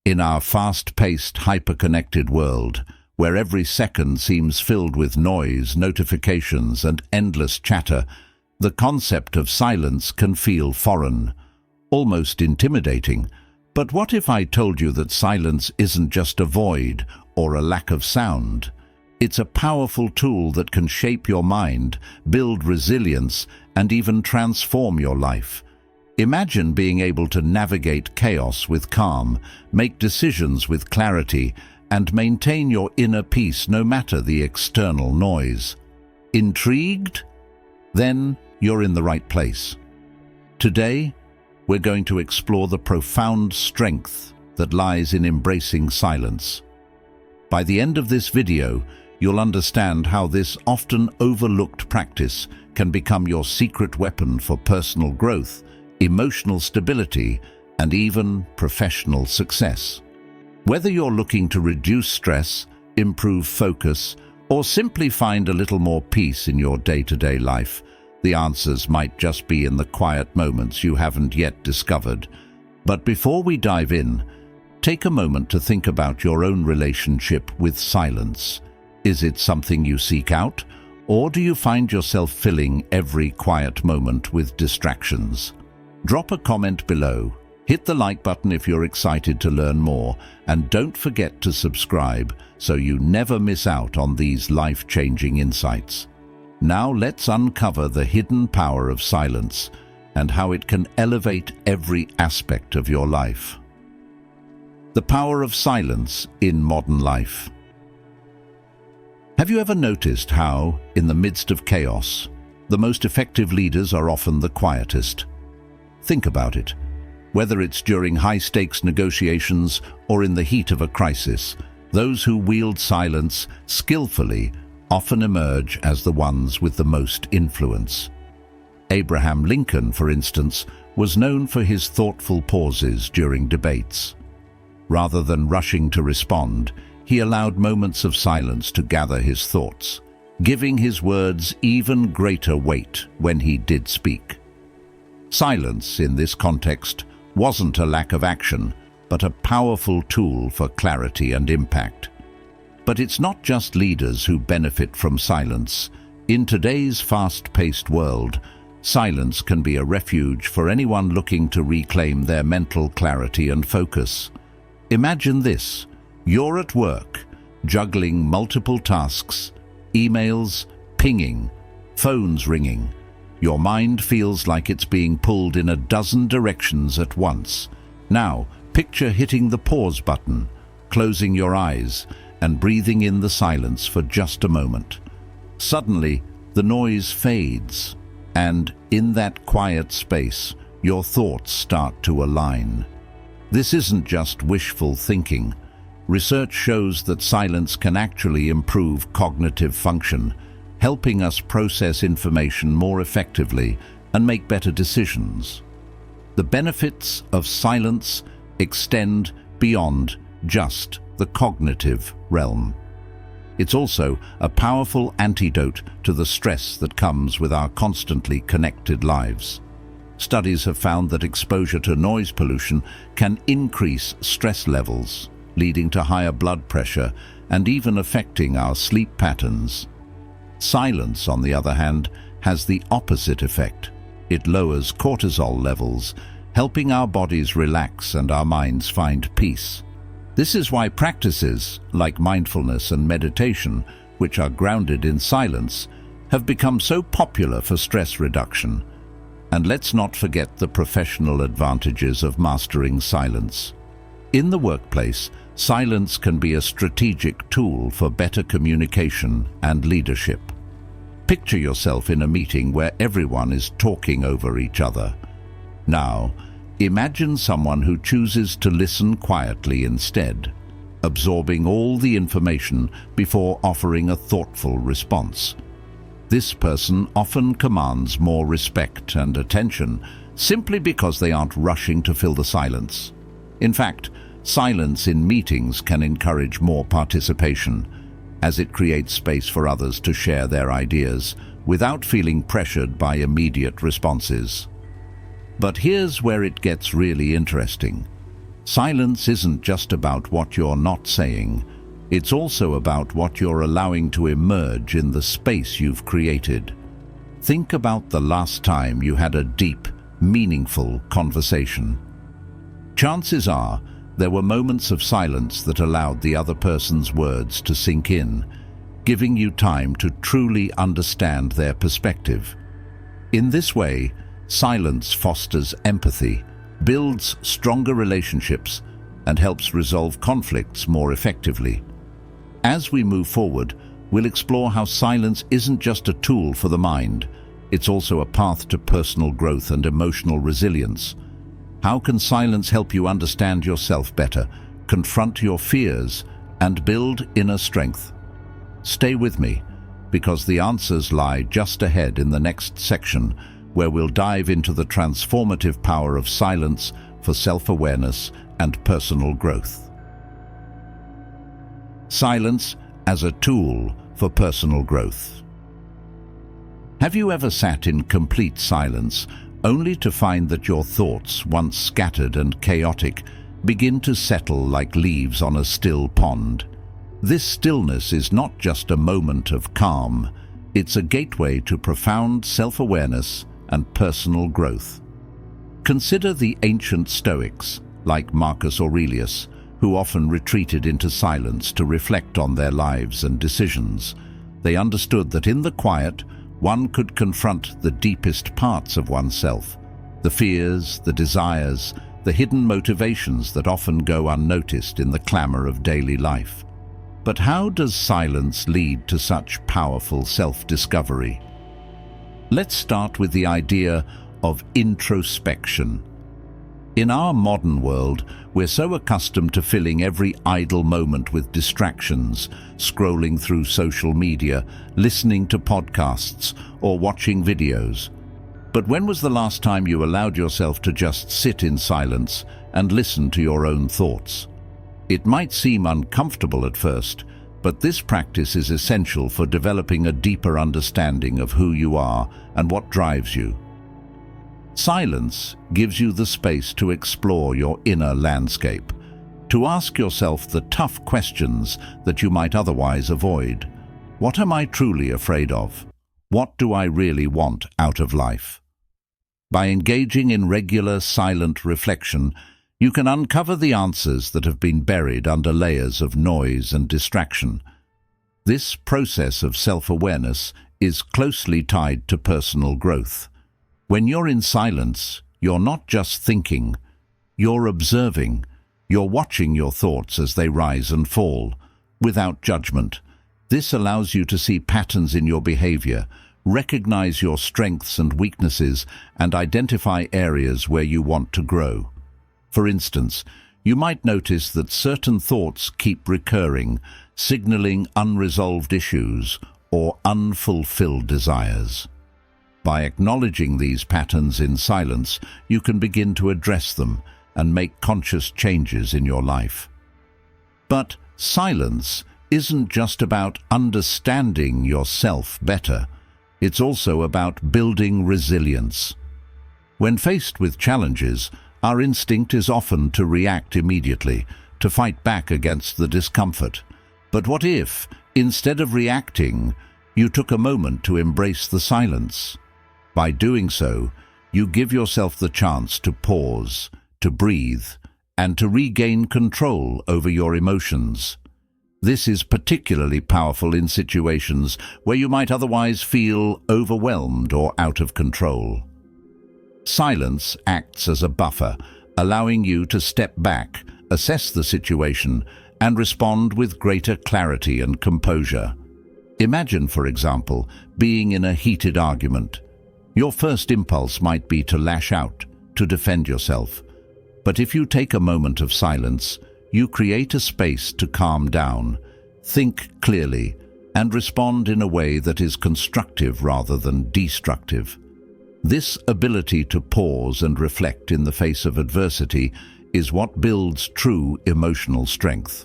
In our fast-paced, hyper-connected world, where every second seems filled with noise, notifications, and endless chatter, the concept of silence can feel foreign, almost intimidating. But what if I told you that silence isn't just a void or a lack of sound? It's a powerful tool that can shape your mind, build resilience, and even transform your life. Imagine being able to navigate chaos with calm, make decisions with clarity, and maintain your inner peace no matter the external noise. Intrigued? Then you're in the right place. Today, we're going to explore the profound strength that lies in embracing silence. By the end of this video, you'll understand how this often overlooked practice can become your secret weapon for personal growth, emotional stability, and even professional success. Whether you're looking to reduce stress, improve focus, or simply find a little more peace in your day-to-day life, the answers might just be in the quiet moments you haven't yet discovered. But before we dive in, take a moment to think about your own relationship with silence. Is it something you seek out, or do you find yourself filling every quiet moment with distractions? Drop a comment below, hit the like button if you're excited to learn more, and don't forget to subscribe so you never miss out on these life-changing insights. Now let's uncover the hidden power of silence and how it can elevate every aspect of your life. The power of silence in modern life. Have you ever noticed how, in the midst of chaos, the most effective leaders are often the quietest? Think about it. Whether it's during high-stakes negotiations or in the heat of a crisis, those who wield silence skillfully often emerge as the ones with the most influence. Abraham Lincoln, for instance, was known for his thoughtful pauses during debates. Rather than rushing to respond, he allowed moments of silence to gather his thoughts, giving his words even greater weight when he did speak. Silence, in this context, wasn't a lack of action, but a powerful tool for clarity and impact. But it's not just leaders who benefit from silence. In today's fast-paced world, silence can be a refuge for anyone looking to reclaim their mental clarity and focus. Imagine this: you're at work, juggling multiple tasks, emails pinging, phones ringing. Your mind feels like it's being pulled in a dozen directions at once. Now, picture hitting the pause button, closing your eyes, and breathing in the silence for just a moment. Suddenly, the noise fades, and in that quiet space, your thoughts start to align. This isn't just wishful thinking. Research shows that silence can actually improve cognitive function, helping us process information more effectively and make better decisions. The benefits of silence extend beyond just the cognitive realm. It's also a powerful antidote to the stress that comes with our constantly connected lives. Studies have found that exposure to noise pollution can increase stress levels, leading to higher blood pressure and even affecting our sleep patterns. Silence, on the other hand, has the opposite effect. It lowers cortisol levels, helping our bodies relax and our minds find peace. This is why practices like mindfulness and meditation, which are grounded in silence, have become so popular for stress reduction. And let's not forget the professional advantages of mastering silence. In the workplace, silence can be a strategic tool for better communication and leadership. Picture yourself in a meeting where everyone is talking over each other. Now, imagine someone who chooses to listen quietly instead, absorbing all the information before offering a thoughtful response. This person often commands more respect and attention simply because they aren't rushing to fill the silence. In fact, silence in meetings can encourage more participation, as it creates space for others to share their ideas without feeling pressured by immediate responses. But here's where it gets really interesting. Silence isn't just about what you're not saying. It's also about what you're allowing to emerge in the space you've created. Think about the last time you had a deep, meaningful conversation. Chances are there were moments of silence that allowed the other person's words to sink in, giving you time to truly understand their perspective. In this way, silence fosters empathy, builds stronger relationships, and helps resolve conflicts more effectively. As we move forward, we'll explore how silence isn't just a tool for the mind, it's also a path to personal growth and emotional resilience. How can silence help you understand yourself better, confront your fears, and build inner strength? Stay with me, because the answers lie just ahead in the next section, where we'll dive into the transformative power of silence for self-awareness and personal growth. Silence as a tool for personal growth. Have you ever sat in complete silence, only to find that your thoughts, once scattered and chaotic, begin to settle like leaves on a still pond? This stillness is not just a moment of calm, it's a gateway to profound self-awareness and personal growth. Consider the ancient Stoics, like Marcus Aurelius, who often retreated into silence to reflect on their lives and decisions. They understood that in the quiet, one could confront the deepest parts of oneself, the fears, the desires, the hidden motivations that often go unnoticed in the clamor of daily life. But how does silence lead to such powerful self-discovery? Let's start with the idea of introspection. In our modern world, we're so accustomed to filling every idle moment with distractions, scrolling through social media, listening to podcasts, or watching videos. But when was the last time you allowed yourself to just sit in silence and listen to your own thoughts? It might seem uncomfortable at first, but this practice is essential for developing a deeper understanding of who you are and what drives you. Silence gives you the space to explore your inner landscape, to ask yourself the tough questions that you might otherwise avoid. What am I truly afraid of? What do I really want out of life? By engaging in regular, silent reflection, you can uncover the answers that have been buried under layers of noise and distraction. This process of self-awareness is closely tied to personal growth. When you're in silence, you're not just thinking, you're observing, you're watching your thoughts as they rise and fall, without judgment. This allows you to see patterns in your behavior, recognize your strengths and weaknesses, and identify areas where you want to grow. For instance, you might notice that certain thoughts keep recurring, signaling unresolved issues or unfulfilled desires. By acknowledging these patterns in silence, you can begin to address them and make conscious changes in your life. But silence isn't just about understanding yourself better. It's also about building resilience. When faced with challenges, our instinct is often to react immediately, to fight back against the discomfort. But what if, instead of reacting, you took a moment to embrace the silence? By doing so, you give yourself the chance to pause, to breathe, and to regain control over your emotions. This is particularly powerful in situations where you might otherwise feel overwhelmed or out of control. Silence acts as a buffer, allowing you to step back, assess the situation, and respond with greater clarity and composure. Imagine, for example, being in a heated argument. Your first impulse might be to lash out, to defend yourself. But if you take a moment of silence, you create a space to calm down, think clearly, and respond in a way that is constructive rather than destructive. This ability to pause and reflect in the face of adversity is what builds true emotional strength.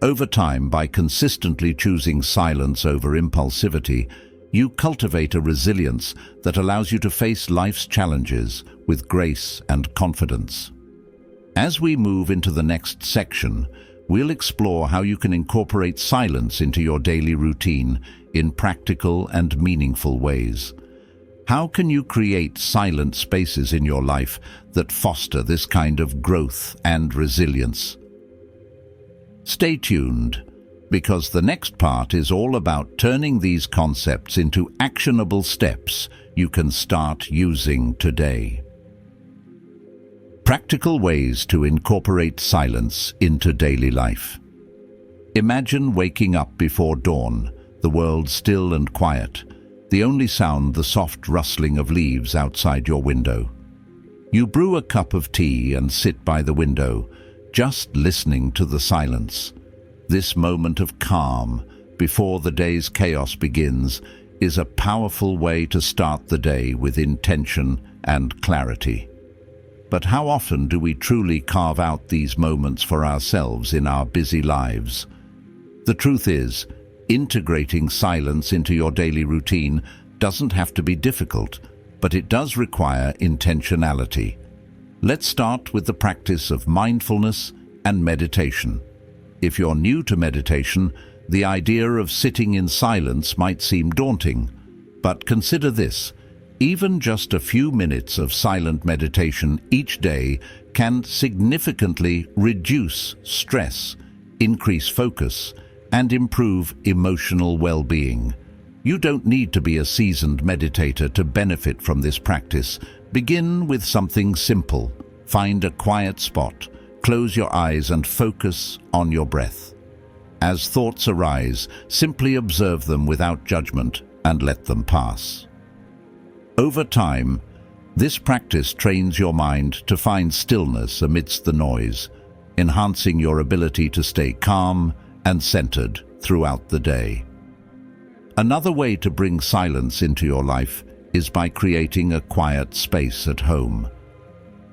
Over time, by consistently choosing silence over impulsivity, you cultivate a resilience that allows you to face life's challenges with grace and confidence. As we move into the next section, we'll explore how you can incorporate silence into your daily routine in practical and meaningful ways. How can you create silent spaces in your life that foster this kind of growth and resilience? Stay tuned, because the next part is all about turning these concepts into actionable steps you can start using today. Practical ways to incorporate silence into daily life. Imagine waking up before dawn, the world still and quiet, the only sound the soft rustling of leaves outside your window. You brew a cup of tea and sit by the window, just listening to the silence. This moment of calm, before the day's chaos begins, is a powerful way to start the day with intention and clarity. But how often do we truly carve out these moments for ourselves in our busy lives? The truth is, integrating silence into your daily routine doesn't have to be difficult, but it does require intentionality. Let's start with the practice of mindfulness and meditation. If you're new to meditation, the idea of sitting in silence might seem daunting, but consider this. Even just a few minutes of silent meditation each day can significantly reduce stress, increase focus, and improve emotional well-being. You don't need to be a seasoned meditator to benefit from this practice. Begin with something simple. Find a quiet spot, close your eyes and focus on your breath. As thoughts arise, simply observe them without judgment and let them pass. Over time, this practice trains your mind to find stillness amidst the noise, enhancing your ability to stay calm and centered throughout the day. Another way to bring silence into your life is by creating a quiet space at home.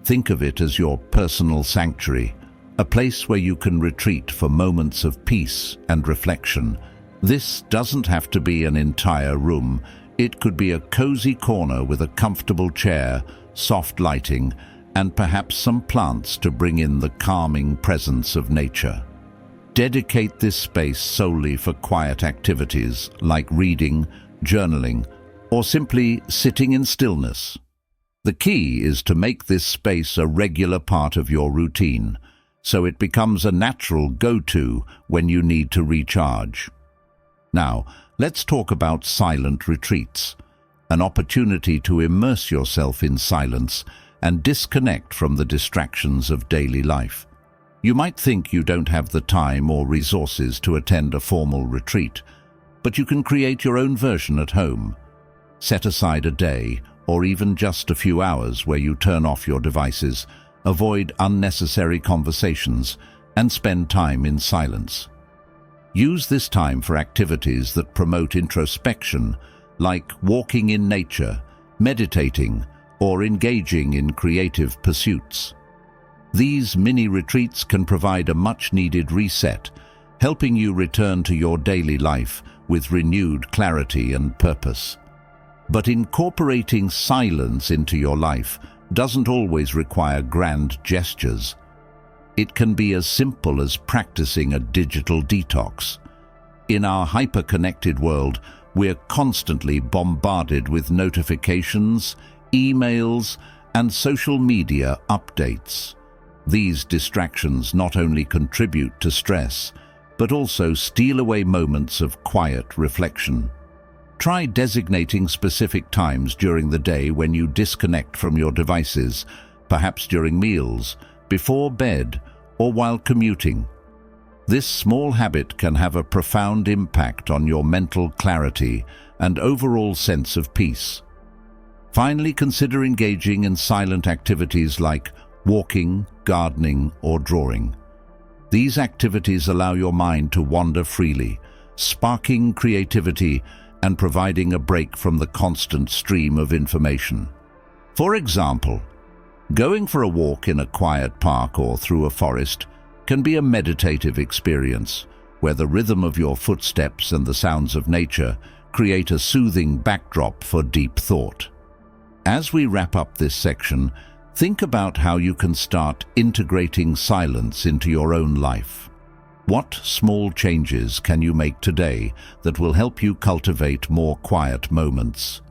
Think of it as your personal sanctuary, a place where you can retreat for moments of peace and reflection. This doesn't have to be an entire room. It could be a cozy corner with a comfortable chair, soft lighting, and perhaps some plants to bring in the calming presence of nature. Dedicate this space solely for quiet activities like reading, journaling, or simply sitting in stillness. The key is to make this space a regular part of your routine, so it becomes a natural go-to when you need to recharge. Now, let's talk about silent retreats, an opportunity to immerse yourself in silence and disconnect from the distractions of daily life. You might think you don't have the time or resources to attend a formal retreat, but you can create your own version at home. Set aside a day, or even just a few hours, where you turn off your devices, avoid unnecessary conversations, and spend time in silence. Use this time for activities that promote introspection, like walking in nature, meditating, or engaging in creative pursuits. These mini-retreats can provide a much-needed reset, helping you return to your daily life with renewed clarity and purpose. But incorporating silence into your life doesn't always require grand gestures. It can be as simple as practicing a digital detox. In our hyper-connected world, we're constantly bombarded with notifications, emails, and social media updates. These distractions not only contribute to stress, but also steal away moments of quiet reflection. Try designating specific times during the day when you disconnect from your devices, perhaps during meals, before bed, or while commuting. This small habit can have a profound impact on your mental clarity and overall sense of peace. Finally, consider engaging in silent activities like walking, gardening, or drawing. These activities allow your mind to wander freely, sparking creativity and providing a break from the constant stream of information. For example, going for a walk in a quiet park or through a forest can be a meditative experience, where the rhythm of your footsteps and the sounds of nature create a soothing backdrop for deep thought. As we wrap up this section, Think about how you can start integrating silence into your own life. What small changes can you make today that will help you cultivate more quiet moments?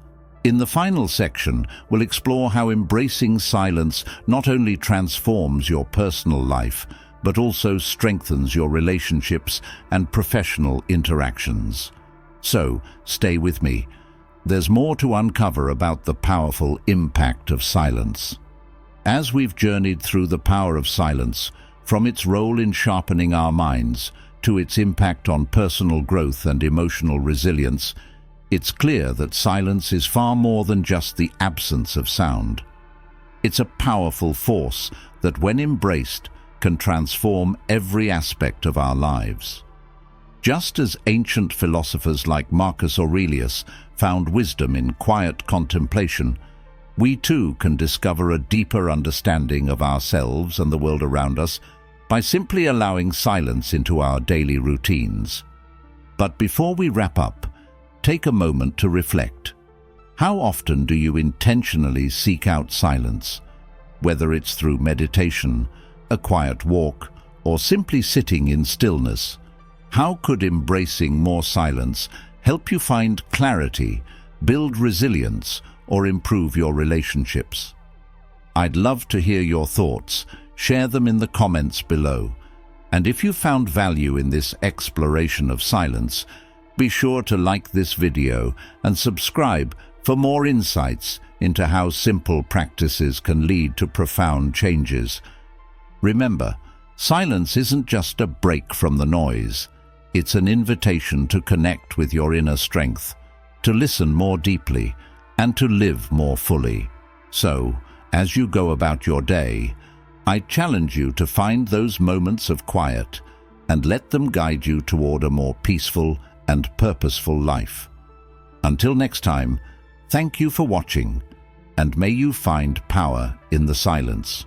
In the final section, we'll explore how embracing silence not only transforms your personal life, but also strengthens your relationships and professional interactions. So, stay with me. There's more to uncover about the powerful impact of silence. As we've journeyed through the power of silence, from its role in sharpening our minds to its impact on personal growth and emotional resilience, it's clear that silence is far more than just the absence of sound. It's a powerful force that, when embraced, can transform every aspect of our lives. Just as ancient philosophers like Marcus Aurelius found wisdom in quiet contemplation, we too can discover a deeper understanding of ourselves and the world around us by simply allowing silence into our daily routines. But before we wrap up, take a moment to reflect. How often do you intentionally seek out silence? Whether it's through meditation, a quiet walk, or simply sitting in stillness, how could embracing more silence help you find clarity, build resilience, or improve your relationships? I'd love to hear your thoughts. Share them in the comments below. And if you found value in this exploration of silence, be sure to like this video and subscribe for more insights into how simple practices can lead to profound changes. Remember, silence isn't just a break from the noise. It's an invitation to connect with your inner strength, to listen more deeply, and to live more fully. So, as you go about your day, I challenge you to find those moments of quiet and let them guide you toward a more peaceful and purposeful life. Until next time, thank you for watching, and may you find power in the silence.